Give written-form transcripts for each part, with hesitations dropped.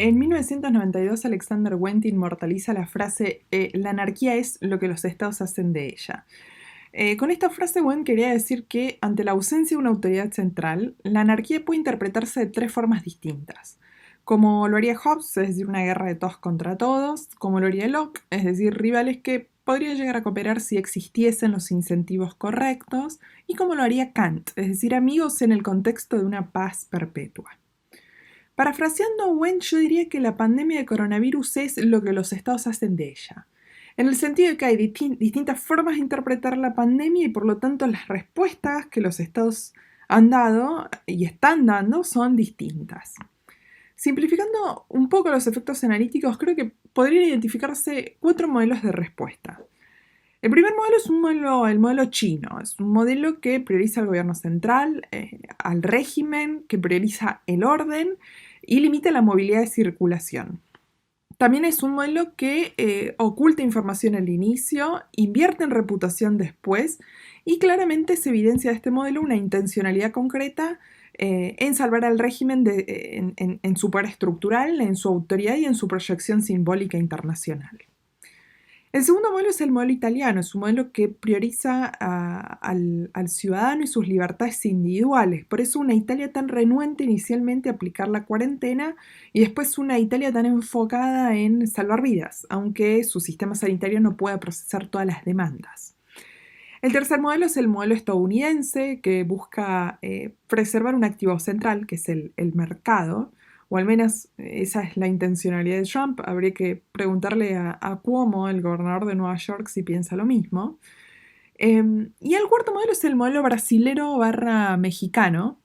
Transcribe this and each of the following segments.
En 1992, Alexander Wendt inmortaliza la frase «La anarquía es lo que los estados hacen de ella». Con esta frase, Wendt quería decir que, ante la ausencia de una autoridad central, la anarquía puede interpretarse de tres formas distintas. Como lo haría Hobbes, es decir, una guerra de todos contra todos; como lo haría Locke, es decir, rivales que podrían llegar a cooperar si existiesen los incentivos correctos; y como lo haría Kant, es decir, amigos en el contexto de una paz perpetua. Parafraseando a Wendt, yo diría que la pandemia de coronavirus es lo que los estados hacen de ella, en el sentido de que hay distintas formas de interpretar la pandemia y por lo tanto las respuestas que los estados han dado y están dando son distintas. Simplificando un poco los efectos analíticos, creo que podrían identificarse cuatro modelos de respuesta. El primer modelo es el modelo chino. Es un modelo que prioriza al gobierno central, al régimen, que prioriza el orden y limita la movilidad de circulación. También es un modelo que oculta información al inicio, invierte en reputación después, y claramente se evidencia de este modelo una intencionalidad concreta en salvar al régimen en su poder estructural, en su autoridad y en su proyección simbólica internacional. El segundo modelo es el modelo italiano. Es un modelo que prioriza al ciudadano y sus libertades individuales. Por eso una Italia tan renuente inicialmente a aplicar la cuarentena y después una Italia tan enfocada en salvar vidas, aunque su sistema sanitario no pueda procesar todas las demandas. El tercer modelo es el modelo estadounidense, que busca preservar un activo central, que es el mercado, o al menos esa es la intencionalidad de Trump. Habría que preguntarle a Cuomo, el gobernador de Nueva York, si piensa lo mismo. Y el cuarto modelo es el modelo brasilero / mexicano,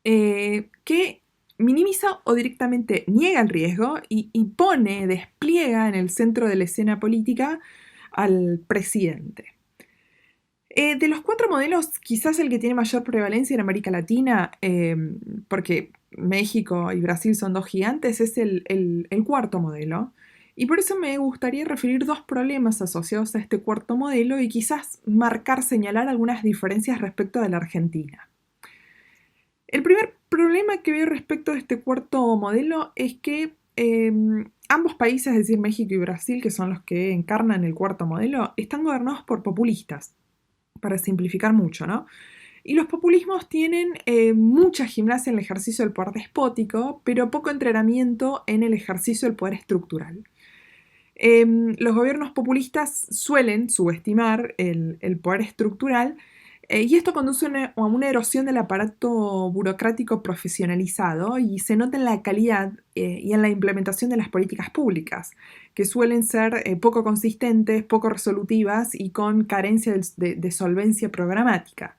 que minimiza o directamente niega el riesgo y despliega en el centro de la escena política al presidente. De los cuatro modelos, quizás el que tiene mayor prevalencia en América Latina, porque México y Brasil son dos gigantes, es el cuarto modelo. Y por eso me gustaría referir dos problemas asociados a este cuarto modelo y quizás señalar algunas diferencias respecto de la Argentina. El primer problema que veo respecto a este cuarto modelo es que ambos países, es decir, México y Brasil, que son los que encarnan el cuarto modelo, están gobernados por populistas, para simplificar mucho, ¿no? Y los populismos tienen mucha gimnasia en el ejercicio del poder despótico, pero poco entrenamiento en el ejercicio del poder estructural. Los gobiernos populistas suelen subestimar el poder estructural, y esto conduce a una erosión del aparato burocrático profesionalizado y se nota en la calidad y en la implementación de las políticas públicas, que suelen ser poco consistentes, poco resolutivas y con carencia de solvencia programática,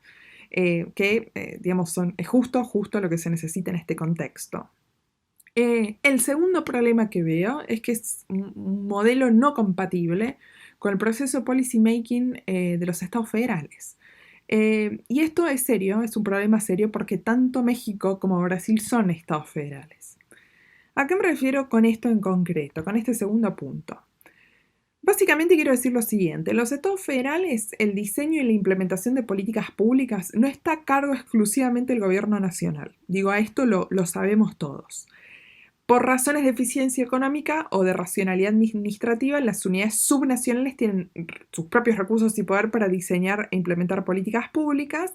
digamos, es justo lo que se necesita en este contexto. El segundo problema que veo es que es un modelo no compatible con el proceso policy making de los estados federales. Y esto es serio, es un problema serio porque tanto México como Brasil son estados federales. ¿A qué me refiero con esto en concreto, con este segundo punto? Básicamente quiero decir lo siguiente: en los estados federales el diseño y la implementación de políticas públicas no está a cargo exclusivamente del gobierno nacional. Digo, a esto lo sabemos todos. Por razones de eficiencia económica o de racionalidad administrativa, las unidades subnacionales tienen sus propios recursos y poder para diseñar e implementar políticas públicas.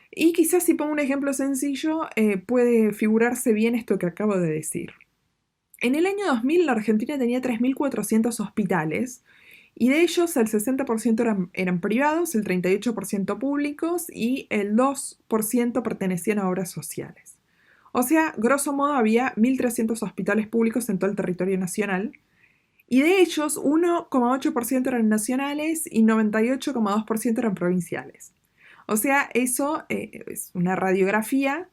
Y quizás, si pongo un ejemplo sencillo, puede figurarse bien esto que acabo de decir. En el año 2000 la Argentina tenía 3.400 hospitales y de ellos el 60% eran privados, el 38% públicos y el 2% pertenecían a obras sociales. O sea, grosso modo había 1.300 hospitales públicos en todo el territorio nacional, y de ellos 1,8% eran nacionales y 98,2% eran provinciales. O sea, eso es una radiografía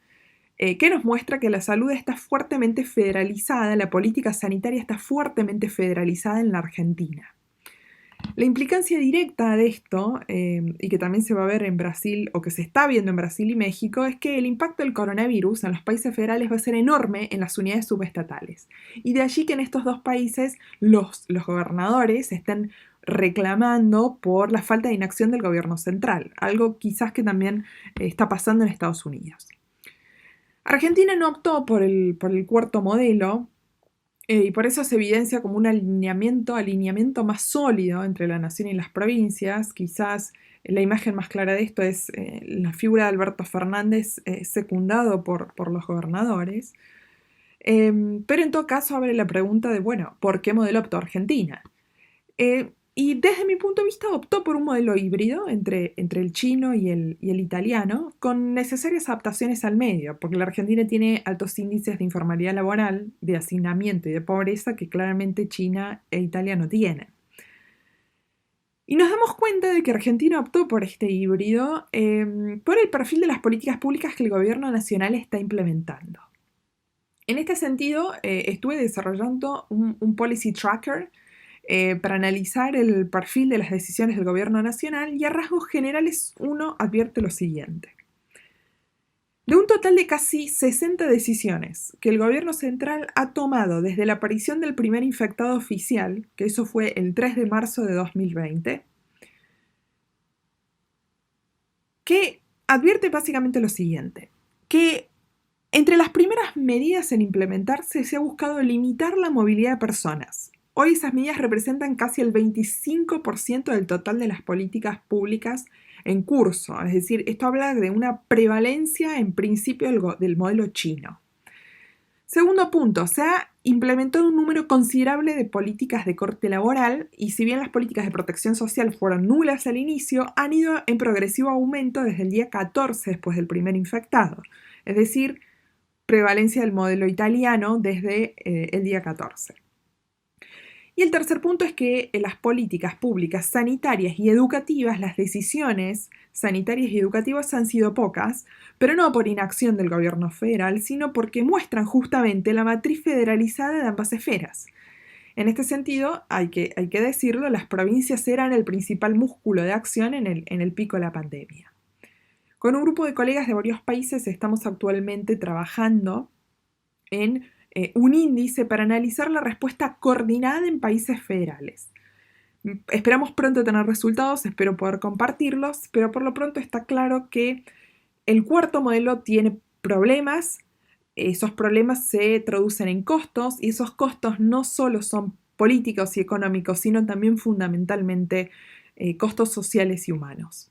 que nos muestra que la salud está fuertemente federalizada, la política sanitaria está fuertemente federalizada en la Argentina. La implicancia directa de esto, y que también se va a ver en Brasil, o que se está viendo en Brasil y México, es que el impacto del coronavirus en los países federales va a ser enorme en las unidades subestatales. Y de allí que en estos dos países los gobernadores estén reclamando por la falta de inacción del gobierno central, algo quizás que también está pasando en Estados Unidos. Argentina no optó por el cuarto modelo, Y por eso se evidencia como un alineamiento más sólido entre la nación y las provincias. Quizás la imagen más clara de esto es la figura de Alberto Fernández secundado por los gobernadores. Pero en todo caso abre la pregunta de, bueno, ¿por qué modelo optó Argentina? Y desde mi punto de vista optó por un modelo híbrido entre el chino y el italiano, con necesarias adaptaciones al medio, porque la Argentina tiene altos índices de informalidad laboral, de hacinamiento y de pobreza que claramente China e Italia no tienen. Y nos damos cuenta de que Argentina optó por este híbrido por el perfil de las políticas públicas que el gobierno nacional está implementando. En este sentido, estuve desarrollando un policy tracker para analizar el perfil de las decisiones del gobierno nacional y a rasgos generales uno advierte lo siguiente. De un total de casi 60 decisiones que el gobierno central ha tomado desde la aparición del primer infectado oficial, que eso fue el 3 de marzo de 2020, que advierte básicamente lo siguiente, que entre las primeras medidas en implementarse se ha buscado limitar la movilidad de personas. Hoy esas medidas representan casi el 25% del total de las políticas públicas en curso. Es decir, esto habla de una prevalencia en principio del modelo chino. Segundo punto, se ha implementado un número considerable de políticas de corte laboral y si bien las políticas de protección social fueron nulas al inicio, han ido en progresivo aumento desde el día 14 después del primer infectado. Es decir, prevalencia del modelo italiano desde el día 14. Y el tercer punto es que en las políticas públicas sanitarias y educativas, las decisiones sanitarias y educativas han sido pocas, pero no por inacción del gobierno federal, sino porque muestran justamente la matriz federalizada de ambas esferas. En este sentido, hay que decirlo, las provincias eran el principal músculo de acción en el pico de la pandemia. Con un grupo de colegas de varios países estamos actualmente trabajando en un índice para analizar la respuesta coordinada en países federales. Esperamos pronto tener resultados, espero poder compartirlos, pero por lo pronto está claro que el cuarto modelo tiene problemas, esos problemas se traducen en costos y esos costos no solo son políticos y económicos, sino también fundamentalmente costos sociales y humanos.